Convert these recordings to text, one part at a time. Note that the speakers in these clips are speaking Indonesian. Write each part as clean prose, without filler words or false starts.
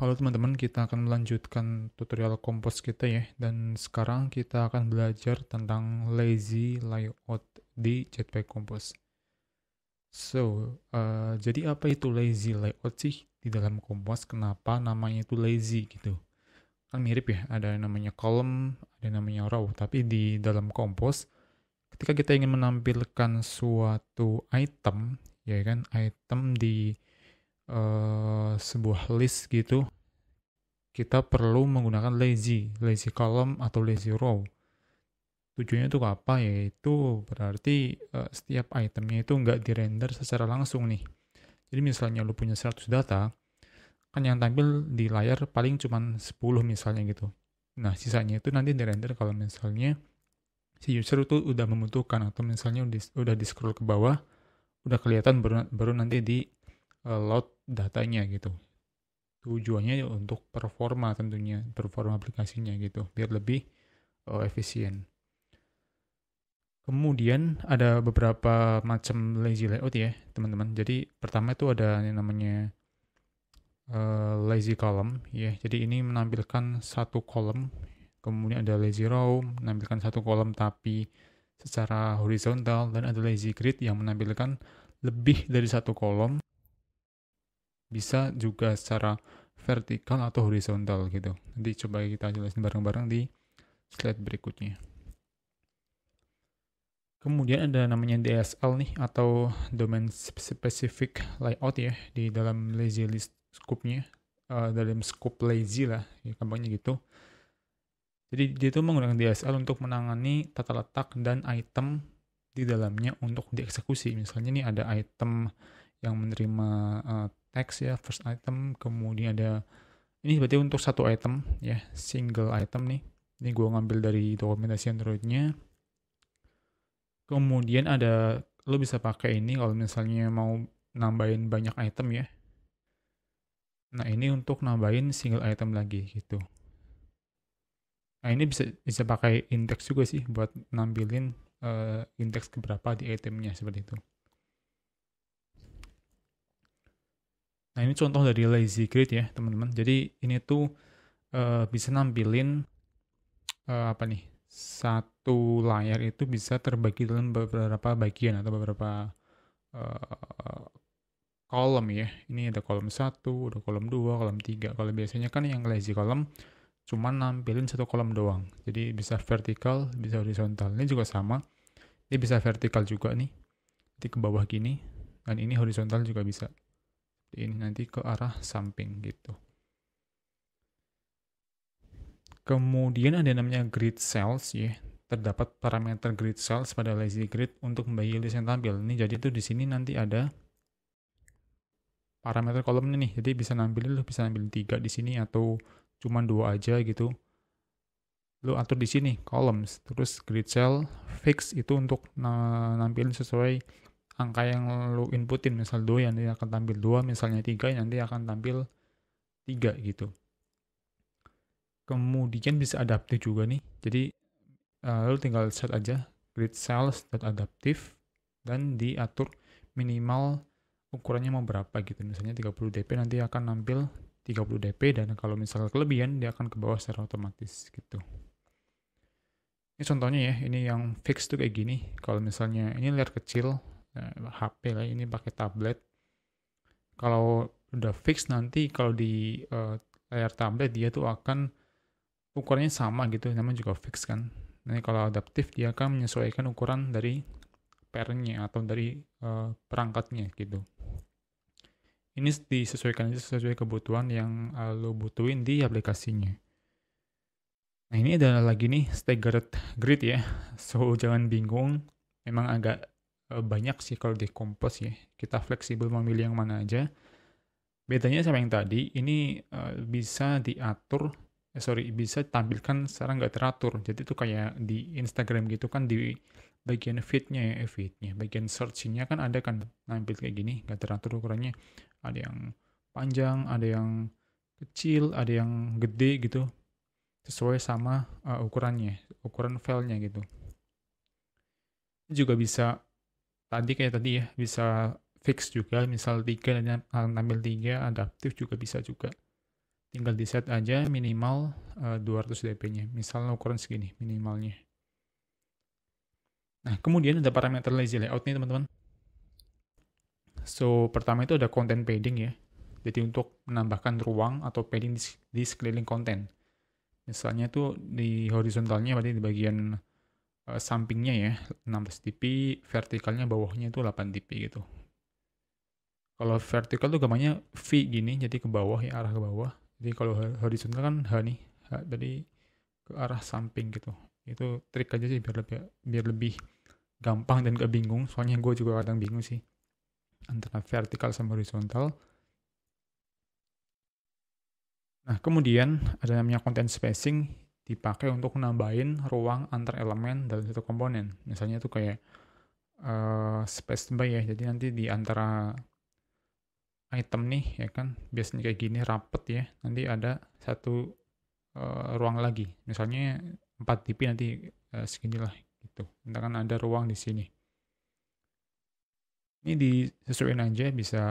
Halo teman-teman, kita akan melanjutkan tutorial Compose kita ya. Dan sekarang kita akan belajar tentang lazy layout di Jetpack Compose. Jadi apa itu lazy layout sih di dalam Compose? Kenapa namanya itu lazy gitu? Kan mirip ya, ada yang namanya column, ada yang namanya row. Tapi di dalam Compose, ketika kita ingin menampilkan suatu item, ya kan, item di sebuah list gitu, kita perlu menggunakan lazy column atau lazy row. Tujuannya itu apa? Yaitu berarti setiap itemnya itu nggak dirender secara langsung nih. Jadi misalnya lu punya 100 data, kan yang tampil di layar paling cuma 10 misalnya gitu. Nah, sisanya itu nanti dirender kalau misalnya si user itu udah membutuhkan atau misalnya udah di scroll ke bawah, udah kelihatan baru nanti di load datanya gitu. Tujuannya untuk performa tentunya, performa aplikasinya gitu, biar lebih efisien. Kemudian ada beberapa macam lazy layout ya, teman-teman. Jadi pertama itu ada yang namanya lazy column ya. Jadi ini menampilkan satu kolom. Kemudian ada lazy row, menampilkan satu kolom tapi secara horizontal, dan ada lazy grid yang menampilkan lebih dari satu kolom, bisa juga secara vertikal atau horizontal gitu. Nanti coba kita jelasin bareng-bareng di slide berikutnya. Kemudian ada namanya DSL nih, atau Domain Specific Layout ya, di dalam lazy list scope-nya, dalam scope lazy lah, ya gampangnya gitu. Jadi dia itu menggunakan DSL untuk menangani tata letak dan item di dalamnya untuk dieksekusi. Misalnya nih ada item yang menerima teks ya, first item, kemudian ada, ini berarti untuk satu item ya, single item nih. Ini gue ngambil dari dokumentasi Android-nya. Kemudian ada, lo bisa pakai ini kalau misalnya mau nambahin banyak item ya. Nah, ini untuk nambahin single item lagi gitu. Nah, ini bisa bisa pakai index juga sih buat nampilin index keberapa di itemnya seperti itu. Nah, ini contoh dari lazy grid ya, teman-teman. Jadi ini tuh bisa nampilin apa nih? Satu layar itu bisa terbagi dalam beberapa bagian atau beberapa uh, kolom ya. Ini ada kolom 1, ada kolom 2, kolom 3. Kalau biasanya kan yang lazy column cuma nampilin satu kolom doang. Jadi bisa vertikal, bisa horizontal. Ini juga sama. Ini bisa vertikal juga nih. Nanti ke bawah gini. Dan ini horizontal juga bisa. Ini nanti ke arah samping gitu. Kemudian ada yang namanya grid cells ya. Terdapat parameter grid cells pada lazy grid untuk membagi list yang tampil. Ini jadi tuh di sini nanti ada parameter kolomnya nih. Jadi bisa nampilin, lu bisa nampilin 3 di sini atau cuma 2 aja gitu. Lu atur di sini columns, terus grid cell fix itu untuk nampilin sesuai angka yang lu inputin. Misal 2 nanti akan tampil 2, misalnya 3 nanti akan tampil 3 gitu. Kemudian bisa adaptif juga nih. Jadi lu tinggal set aja grid cells.adaptive dan diatur minimal ukurannya mau berapa gitu. Misalnya 30 dp nanti akan nampil 30 dp, dan kalau misalnya kelebihan dia akan ke bawah secara otomatis gitu. Ini contohnya ya, ini yang fix tuh kayak gini. Kalau misalnya ini layar kecil, HP lah, ini pakai tablet. Kalau udah fix nanti kalau di layar tablet dia tuh akan ukurannya sama gitu, namanya juga fix kan. Nanti kalau adaptif dia akan menyesuaikan ukuran dari pairnya atau dari perangkatnya gitu. Ini disesuaikan aja sesuai kebutuhan yang lo butuhin di aplikasinya. Nah, ini ada lagi nih staggered grid ya. So jangan bingung, memang agak banyak sih kalau di Compose ya. Kita fleksibel memilih yang mana aja. Bedanya sama yang tadi, ini bisa diatur, bisa tampilkan secara nggak teratur. Jadi itu kayak di Instagram gitu kan, di bagian feednya ya, bagian searchingnya kan ada kan nampil kayak gini, nggak teratur ukurannya. Ada yang panjang, ada yang kecil, ada yang gede gitu, sesuai sama ukuran filenya gitu. Ini juga bisa kayak tadi ya, bisa fix juga, misal 3 dan tampil 3, adaptif juga bisa juga. tinggal di set aja minimal 200 dp-nya. Misalnya ukuran segini minimalnya. Nah, kemudian ada parameter lazy layout nih teman-teman. So, pertama itu ada content padding ya. Jadi untuk menambahkan ruang atau padding di sekeliling konten. Misalnya itu di horizontalnya berarti di bagian sampingnya ya 16 dp, vertikalnya bawahnya itu 8 dp gitu. Kalau vertikal tuh gambarnya V gini, jadi ke bawah ya, arah ke bawah. Jadi kalau horizontal kan H nih, jadi ke arah samping gitu. Itu trik aja sih biar lebih gampang dan gak bingung. Soalnya gue juga kadang bingung sih antara vertikal sama horizontal. Nah, kemudian ada namanya content spacing, dipakai untuk nambahin ruang antar elemen dalam satu komponen. Misalnya itu kayak space by ya, jadi nanti di antara item nih ya kan, biasanya kayak gini rapet ya, nanti ada satu ruang lagi. Misalnya 4 dp nanti seginilah gitu. Misalkan ada ruang di sini. Ini disesuaikan aja, bisa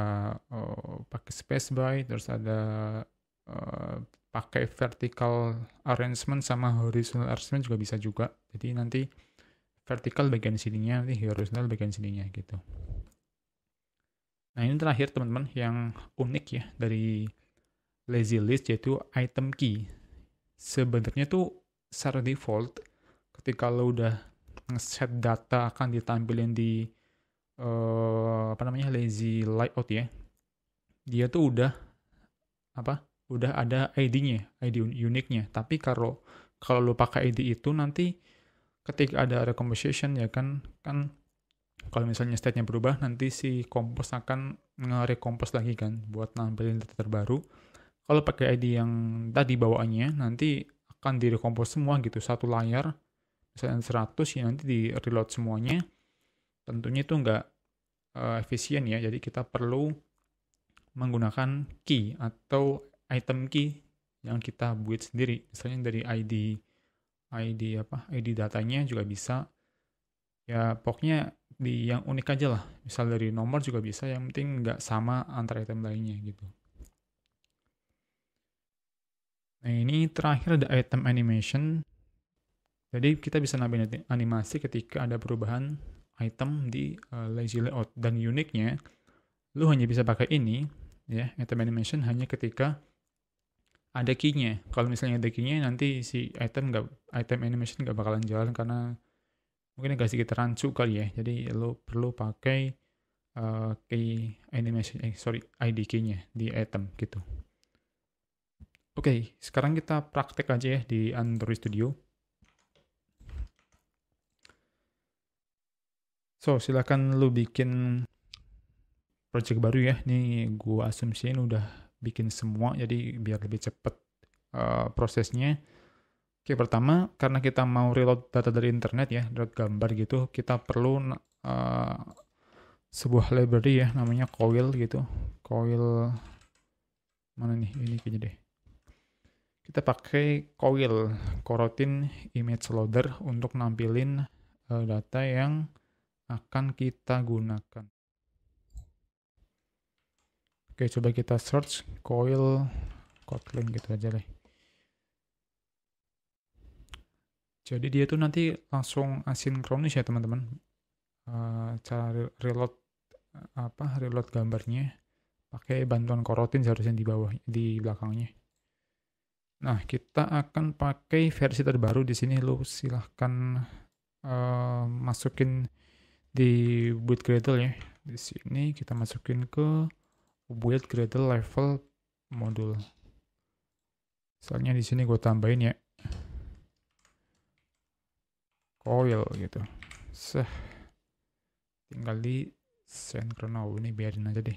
pakai space by, terus ada pakai vertical arrangement sama horizontal arrangement juga bisa juga. Jadi nanti vertical bagian sininya, nanti horizontal bagian sininya gitu. Nah ini terakhir teman-teman yang unik ya dari lazy list, yaitu item key. Sebenarnya tuh secara default ketika lo udah nge-set data akan ditampilin di lazy layout ya, dia tuh udah ada ID-nya, ID uniknya. Tapi kalau lo pakai ID itu nanti ketika ada recomposition ya kan kalau misalnya state-nya berubah, nanti si compose akan nge-recompose lagi kan buat nampilin data terbaru. Kalau pakai ID yang tadi bawaannya, nanti akan di-recompose semua gitu, satu layar. Misalnya 100 ya nanti di-reload semuanya. Tentunya itu nggak efisien ya, jadi kita perlu menggunakan key atau item key yang kita buat sendiri. Misalnya dari ID datanya juga bisa. Ya pokoknya di yang unik aja lah. Misal dari nomor juga bisa, yang penting nggak sama antara item lainnya gitu. Nah ini terakhir ada item animation. Jadi kita bisa nambahin animasi ketika ada perubahan item di lazy layout. Dan uniknya, lu hanya bisa pakai ini, ya, item animation hanya ketika ada key-nya. Kalau misalnya ada key-nya, nanti si item animation nggak bakalan jalan karena mungkin agak sedikit rancu kali ya. Jadi lo perlu pakai key animation, ID key-nya di item gitu. Oke, sekarang kita praktek aja ya di Android Studio. So, silakan lo bikin project baru ya. Ini gua asumsiin udah bikin semua, jadi biar lebih cepet prosesnya. Oke, pertama, karena kita mau reload data dari internet ya, reload gambar gitu, kita perlu sebuah library ya, namanya coil gitu. Coil, mana nih, ini kayaknya deh. Kita pakai coil, coroutine image loader, untuk nampilin data yang akan kita gunakan. Oke, coba kita search coil Kotlin gitu aja deh. Jadi dia tuh nanti langsung asinkronis ya teman-teman. Cara reload gambarnya pakai bantuan coroutine seharusnya di belakangnya. Nah, kita akan pakai versi terbaru di sini. Lo silahkan masukin di build Gradle ya. Di sini kita masukin ke build Gradle level modul. Soalnya di sini gue tambahin ya coil gitu. Tinggal di synchronize ini biarin aja deh.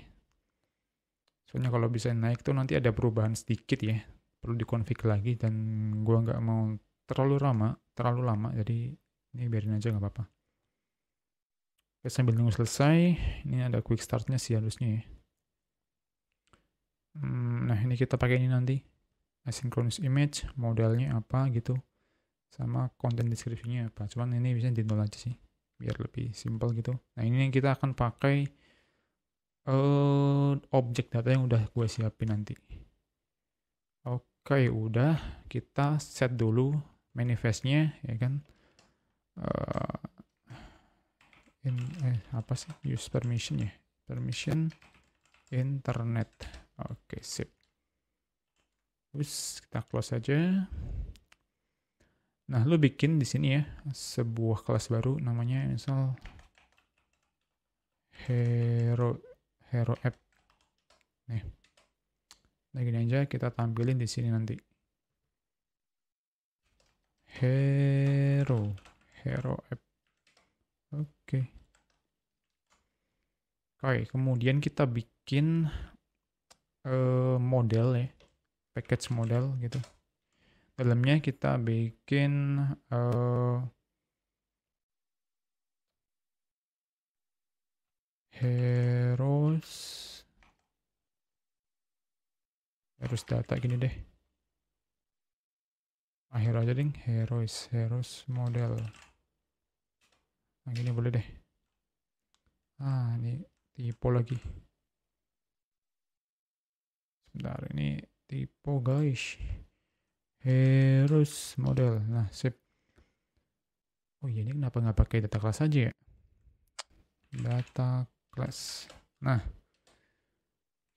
Soalnya kalau bisa naik tuh nanti ada perubahan sedikit ya. Perlu dikonfig lagi dan gue nggak mau terlalu lama, jadi ini biarin aja nggak apa-apa. Oke, sambil nunggu selesai, ini ada quick startnya sih harusnya ya. Nah ini kita pakai ini nanti, asynchronous image, modelnya apa gitu, sama content description-nya apa. Cuman ini bisa di nol aja sih, biar lebih simple gitu. Nah ini kita akan pakai objek data yang udah gue siapin nanti. Oke, udah. Kita set dulu manifestnya, ya kan. Eh, apa sih? Use permission ya. Permission internet. Oke, sip. Terus kita close aja. Nah, lu bikin di sini ya sebuah kelas baru namanya misal hero app. Nih. Nah, gini aja kita tampilin di sini nanti. Hero app. Oke. Oke, kemudian kita bikin model ya, package model gitu. Dalamnya kita bikin heroes data gini deh. Hero aja ding, heroes model. Nah, gini boleh deh. Ini typo lagi. Sebentar, ini typo guys. Heroes model. Nah, sip. Oh iya, ini kenapa nggak pakai data class aja ya? Data class. Nah,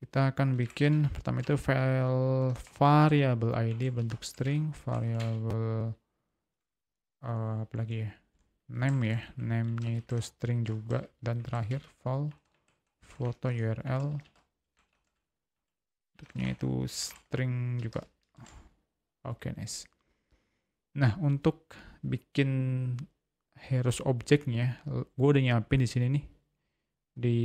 kita akan bikin pertama itu file variable ID bentuk string, variable apa lagi ya? Name ya, name-nya itu string juga, dan terakhir file foto URL, bentuknya itu string juga. Oke, nice. Nah, untuk bikin heroes objeknya, gue udah nyiapin di sini nih di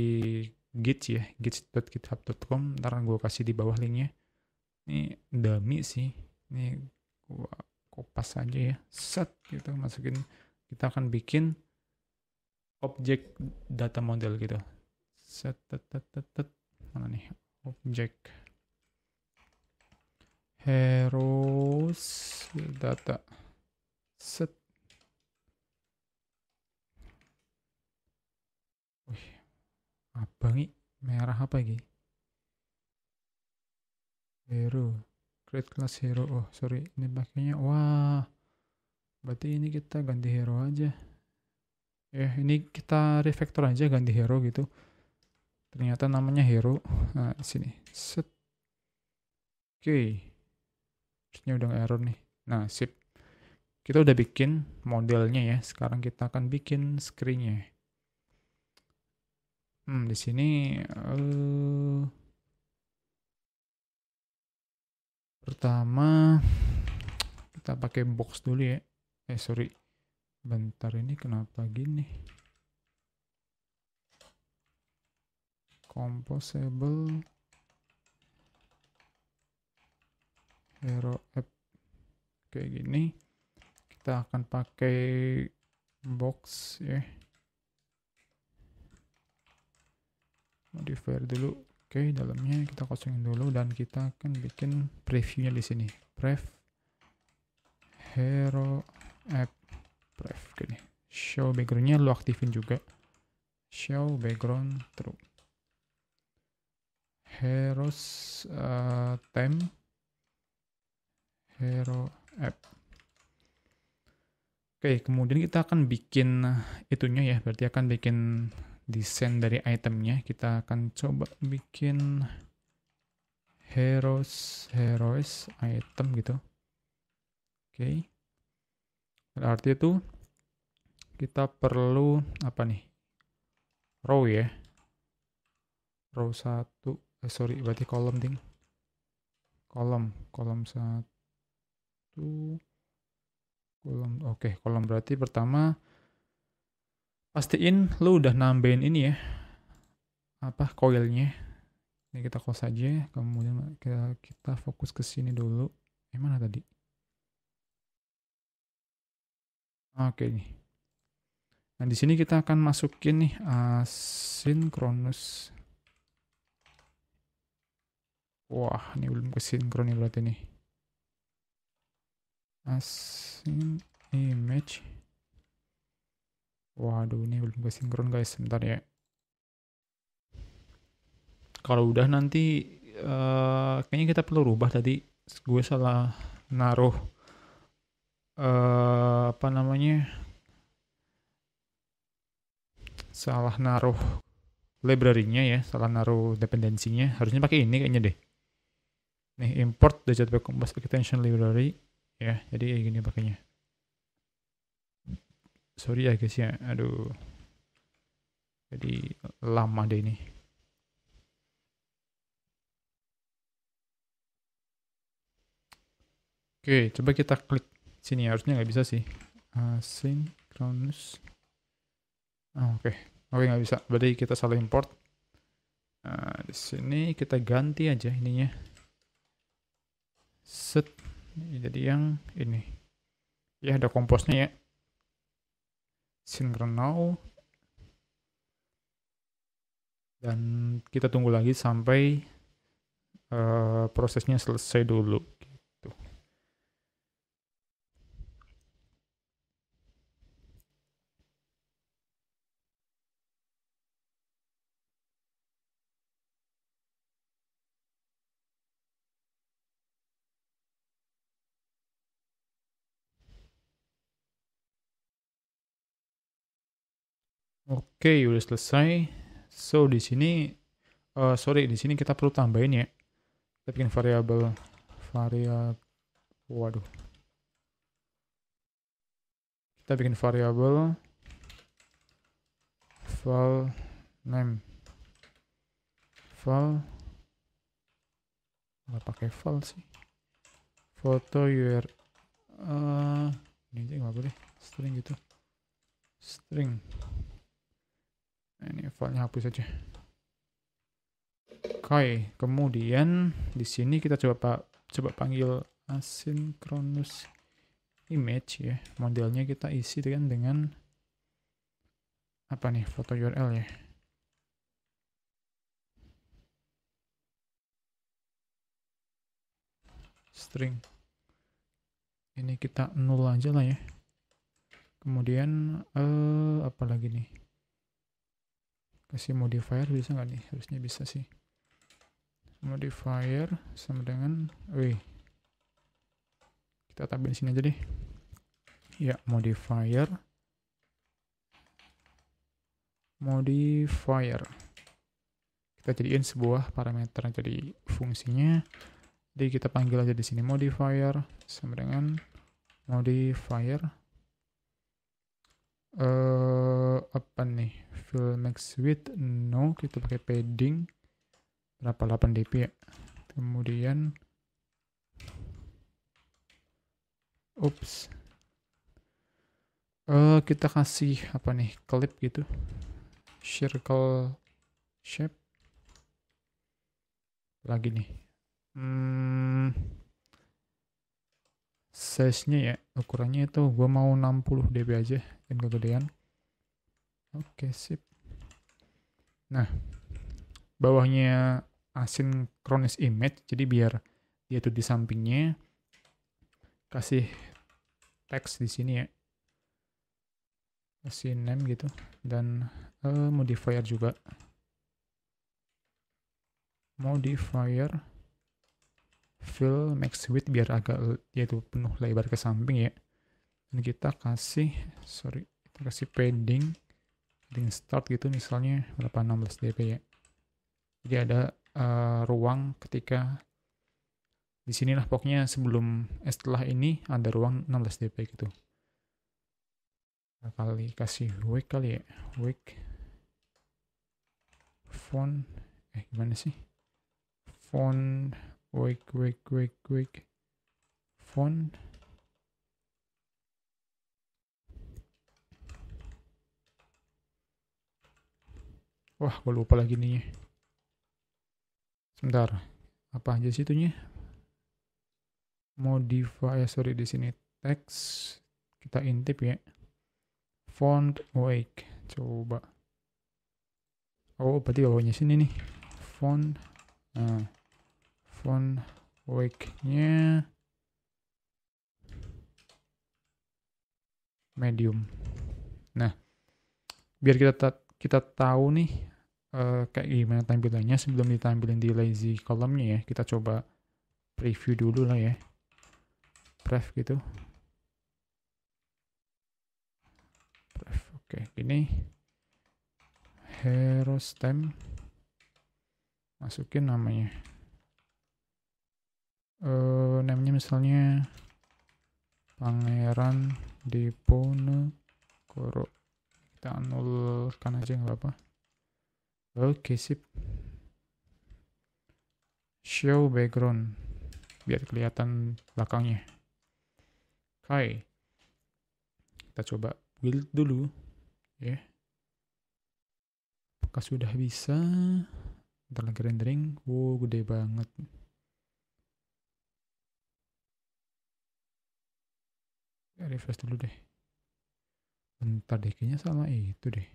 git ya, git.github.com. Ntar gue kasih di bawah linknya. Ini dummy sih, ini gue kopas aja ya, set gitu, masukin. Kita akan bikin objek data model gitu. Set, mana nih objek heroes data, set. Wih, apa nih merah apa lagi? Hero, create class hero. Oh sorry, ini pakainya, wah, berarti ini kita ganti hero aja ya. Ini kita refactor aja, ganti hero gitu. Ternyata namanya hero. Nah, di sini set. Oke, terusnya udah error nih. Nah, sip. Kita udah bikin modelnya ya. Sekarang kita akan bikin screen-nya. Di sini pertama kita pakai box dulu ya. Sorry. Bentar, ini kenapa gini? Composable hero app kayak gini. Kita akan pakai box ya. Modifier dulu. Oke, dalamnya kita kosongin dulu dan kita akan bikin previewnya di sini. Prev hero app prev gini. Show backgroundnya lo aktifin juga. Show background true. Heroes theme hero app. Oke, kemudian kita akan bikin itunya ya. Berarti akan bikin desain dari itemnya. Kita akan coba bikin heroes item gitu. Oke. Berarti itu kita perlu apa nih? Row ya. Row 1. Sorry, berarti kolom ding. Kolom 1. Kolom. Oke, kolom berarti pertama pastiin lu udah nambahin ini ya, apa, coilnya. Ini kita close aja, kemudian kita fokus ke sini dulu. Mana tadi? Oke nih. Nah, di sini kita akan masukin nih asynchronous. Wah, ini belum kesinkron nih berarti nih. Async image. Waduh, ini belum kesinkron guys, sebentar ya. Kalau udah nanti kayaknya kita perlu rubah tadi gue salah naruh apa namanya, salah naruh library-nya ya, salah naruh dependensinya. Harusnya pakai ini kayaknya deh. Nih, import the Jetpack Compass extension library ya. Jadi kayak gini pakainya. Sorry ya guys ya. Aduh. Jadi lama deh ini. Oke, coba kita klik sini. Harusnya nggak bisa sih. Asynchronous. Oke, nggak bisa. Berarti kita salah import. Nah, di sini kita ganti aja ininya. Set. Jadi yang ini. Ya, ada komposnya ya. Synchron now. Dan kita tunggu lagi sampai prosesnya selesai dulu. Gitu. Oke, udah selesai. So di sini, di sini kita perlu tambahin ya. Kita bikin variabel, waduh. Kita bikin variabel file name, file, nggak pakai file sih. Foto URL, ini aja nggak boleh, string gitu, string. Nah, ini filenya hapus aja. Oke, kemudian di sini kita coba panggil asynchronous image ya. Modelnya kita isi dengan apa nih, foto URL ya. String. Ini kita null aja lah ya. Kemudian apa lagi nih? Kasih modifier bisa nggak nih? Harusnya bisa sih. Modifier sama dengan, kita tambahin sini aja deh. Ya, modifier. Kita jadiin sebuah parameter, jadi fungsinya. Jadi kita panggil aja di sini modifier sama dengan modifier. Apa nih? Fill max width, no, kita pakai padding berapa, 8 dp ya. Kemudian kita kasih apa nih, clip gitu, circle shape lagi nih. Size-nya ya, ukurannya itu gue mau 60 dp aja dan kegedean. Oke, sip. Nah, bawahnya asynchronous image, jadi biar dia tuh di sampingnya kasih teks di sini ya, kasih name gitu, dan modifier juga, modifier fill max width biar agak dia tuh penuh lebar ke samping ya. Dan kita kasih padding start gitu, misalnya berapa, 16 dp ya. Jadi ada ruang ketika di sinilah pokoknya setelah ini ada ruang 16 dp gitu. Kali kasih wake kali ya, wake font, gimana sih, font wake font. Wah, gue lupa lagi nih. Sebentar, apa aja sih itunya? Modify, di sini text kita intip ya. Font wake, coba. Berarti bawahnya sini nih. Font wake-nya medium. Nah, biar kita tahu nih kayak gimana tampilannya sebelum ditampilin di lazy column-nya ya, kita coba preview dulu lah ya, pref gitu. Oke, gini hero stem, masukin namanya, namanya misalnya Pangeran Diponegoro, kita nolkan aja nggak apa-apa. Oke, sip. Show background biar kelihatan belakangnya. Oke, kita coba build dulu ya. Apakah sudah bisa? Ntar lagi rendering. Wow, gede banget. Ya, refresh dulu deh. Bentar deh, kayaknya salah itu deh.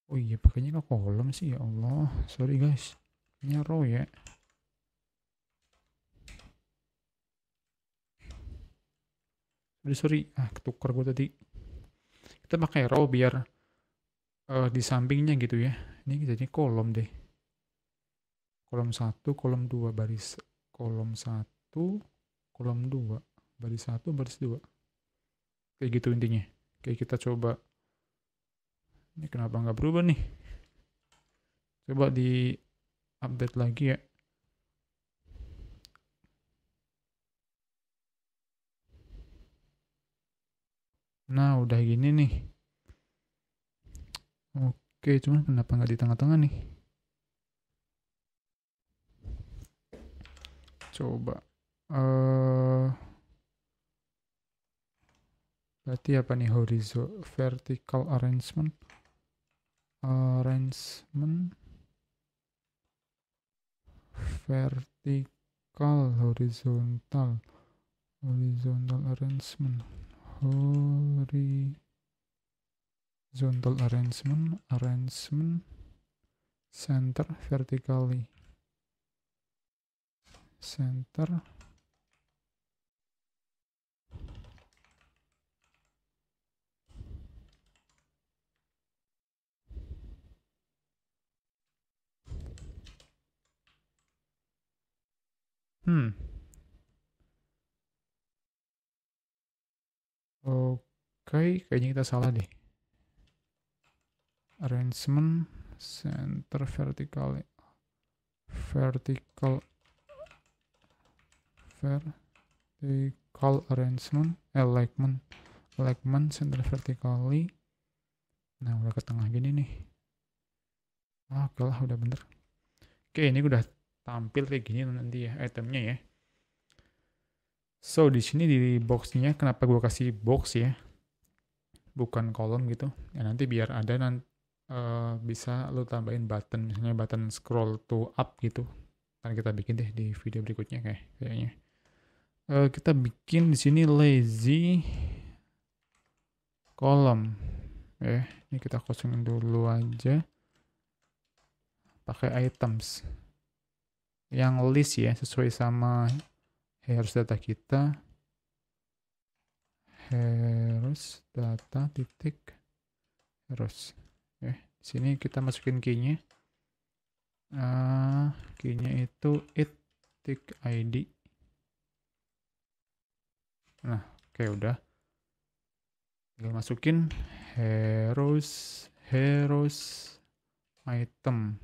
Oh iya, pakainya ke kolom sih, ya Allah. Sorry guys. Ini row ya. Sorry. Ketukar gue tadi. Kita pakai row biar di sampingnya gitu ya. Ini jadi kolom deh. Kolom 1, kolom 2, baris. Kolom 1, kolom 2, baris 1, baris 2. Kayak gitu intinya. Oke, kita coba. Ini kenapa nggak berubah nih? Coba di update lagi ya. Nah, udah gini nih. Oke, cuman kenapa nggak di tengah-tengah nih? Coba. Berarti apa nih? Horizontal, vertical arrangement. Vertical, horizontal arrangement. Horizontal arrangement, center vertically, center. Oke, kayaknya kita salah deh. Arrangement, center vertical arrangement, alignment, center vertically. Nah, udah ke tengah gini nih. Oke lah, udah bener. Oke, ini udah tampil kayak gini nanti ya itemnya ya. So, di sini di boxnya, kenapa gue kasih box ya, bukan kolom gitu. Ya nanti biar ada bisa lo tambahin button, misalnya button scroll to up gitu. Kan kita bikin deh di video berikutnya kayaknya. Kita bikin di sini lazy column. Ini kita kosongin dulu aja. Pakai items yang list ya, sesuai sama heroes data kita. Heroes data titik heroes. Di sini kita masukin key-nya. Key-nya itu it.id. Nah, oke udah. Tinggal masukin heroes item.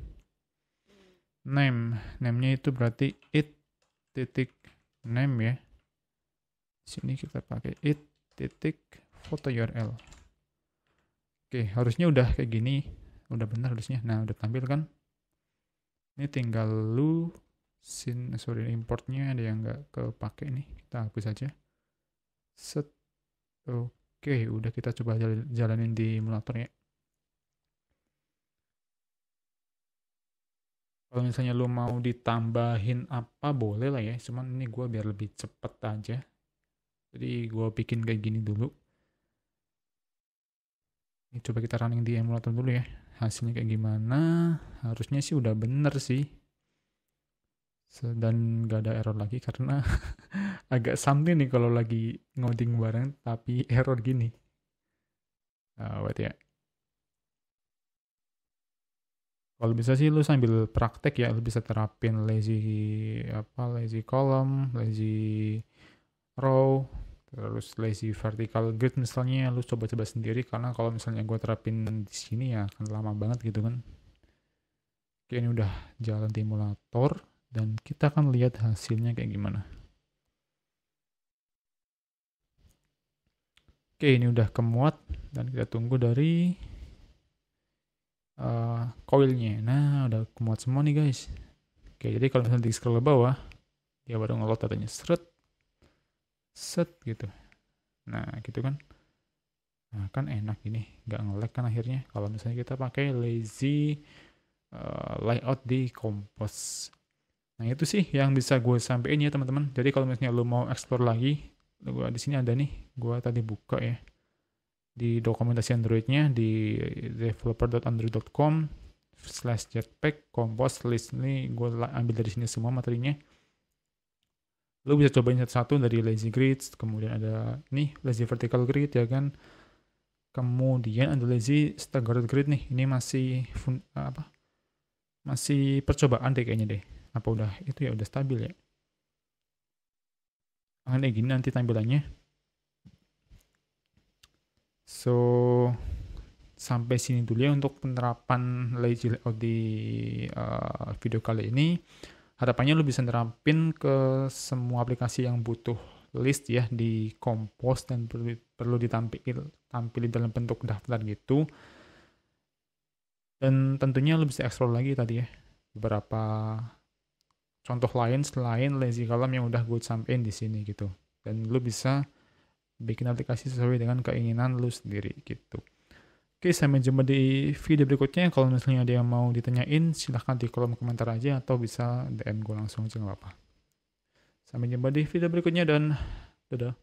Name-nya itu berarti it.name ya. Sini kita pakai it.photo URL. Oke, harusnya udah kayak gini. Udah benar harusnya. Nah, udah tampil kan? Ini tinggal importnya ada yang nggak kepake nih. Kita hapus aja. Set. Oke, udah kita coba jalanin di emulator ya. Kalau misalnya lo mau ditambahin apa boleh lah ya. Cuman ini gue biar lebih cepet aja. Jadi gue bikin kayak gini dulu. Ini coba kita running di emulator dulu ya. Hasilnya kayak gimana? Harusnya sih udah bener sih. Dan gak ada error lagi karena agak something nih kalau lagi ngoding bareng tapi error gini. Wait ya. Kalau bisa sih lu sambil praktek ya, lu bisa terapin lazy column, lazy row, terus lazy vertical grid misalnya, lu coba-coba sendiri, karena kalau misalnya gue terapin di sini ya akan lama banget gitu kan. Oke, ini udah jalan simulator dan kita akan lihat hasilnya kayak gimana. Oke, ini udah kemuat dan kita tunggu dari coilnya. Nah, udah kemuat semua nih guys. Oke, jadi kalau misalnya di scroll ke bawah, dia baru nge-load datanya seret, set gitu. Nah, gitu kan. Nah, kan enak ini, nggak nge-lag kan akhirnya. Kalau misalnya kita pakai lazy layout di Compose. Nah, itu sih yang bisa gue sampaikan ya teman-teman. Jadi kalau misalnya lo mau explore lagi, di sini ada nih, gue tadi buka ya di dokumentasi Androidnya di developer.android.com/jetpack compose list. Ini gue ambil dari sini semua materinya. Lo bisa cobain satu-satu dari lazy grids, kemudian ada nih lazy vertical grid ya kan, kemudian ada lazy staggered grid nih. Ini masih percobaan deh kayaknya deh. Apa udah itu ya udah stabil ya. Kayak gini nanti tampilannya. So sampai sini dulu ya untuk penerapan lazy layout di video kali ini. Harapannya lu bisa nerapin ke semua aplikasi yang butuh list ya di Compose dan perlu ditampilin dalam bentuk daftar gitu. Dan tentunya lu bisa explore lagi tadi ya beberapa contoh lain selain lazy column yang udah gue sampein di sini gitu. Dan lu bisa bikin aplikasi sesuai dengan keinginan lu sendiri gitu. Oke, sampai jumpa di video berikutnya. Kalau misalnya ada yang mau ditanyain, silahkan di kolom komentar aja atau bisa DM gue langsung aja, nggak apa-apa. Sampai jumpa di video berikutnya dan dadah.